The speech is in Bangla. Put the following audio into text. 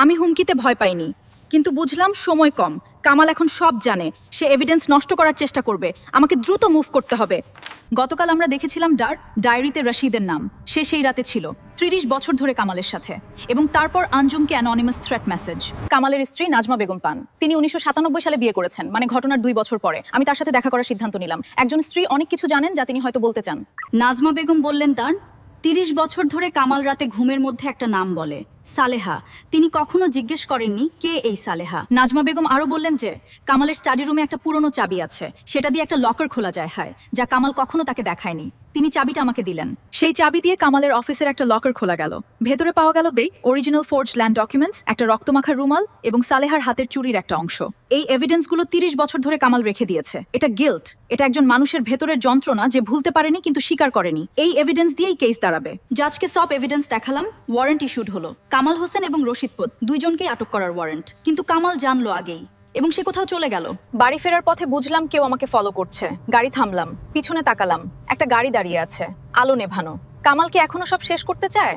আমি হুমকিতে ভয় পাইনি, কিন্তু বুঝলাম সময় কম। কামাল এখন সব জানে, সে এভিডেন্স নষ্ট করার চেষ্টা করবে। আমাকে দ্রুত মুভ করতে হবে। গতকাল আমরা দেখেছিলাম ডায়েরিতে রশিদের নাম। সে সেই রাতে ছিল ৩০ বছর ধরে কামালের সাথে, এবং তারপর আঞ্জুমকে অ্যানোনিমাস থ্রেট মেসেজ। কামালের স্ত্রী নাজমা বেগম পান, তিনি ১৯৯৭ সালে বিয়ে করেছেন, মানে ঘটনার ২ বছর পরে। আমি তার সাথে দেখা করার সিদ্ধান্ত নিলাম। একজন স্ত্রী অনেক কিছু জানেন যা তিনি হয়তো বলতে চান। নাজমা বেগম বললেন তার ৩০ বছর ধরে কামাল রাতে ঘুমের মধ্যে একটা নাম বলে, সালেহা। তিনি কখনো জিজ্ঞেস করেননি কে এই সালেহা। নাজমা বেগম আরো বললেন যে কামালের স্টাডি রুমে একটা পুরনো চাবি আছে, সেটা দিয়ে একটা লকার খোলা যায়, যা কামাল কখনো তাকে দেখায়নি। তিনি চাবিটা আমাকে দিলেন। সেই চাবি দিয়ে কামালের অফিসের একটা লকার খোলা গেল। ভেতরে পাওয়া গেল অরিজিনাল ফোর্জড ল্যান্ড ডকুমেন্টস, একটা রক্তমাখা রুমাল এবং সালেহার হাতের চুরির একটা অংশ। এই এভিডেন্সগুলো ৩০ বছর ধরে কামাল রেখে দিয়েছে। এটা গিল্ট, এটা একজন মানুষের ভেতরের যন্ত্রণা যে ভুলতে পারেনি কিন্তু স্বীকার করেনি। এই এভিডেন্স দিয়েই কেস দাঁড়াবে। জাজকে সব এভিডেন্স দেখালাম, ওয়ারেন্ট ইস্যুড হলো। কামাল হোসেন এবং রশিদ পদ দুইজনকেই আটক করার ওয়ারেন্ট। কিন্তু কামাল জানলো আগেই এবং সে কোথাও চলে গেল। বাড়ি ফেরার পথে বুঝলাম কেউ আমাকে ফলো করছে। গাড়ি থামলাম, পিছনে তাকালাম, একটা গাড়ি দাঁড়িয়ে আছে, আলো নেভানো। কামাল কি এখনো সব শেষ করতে চায়?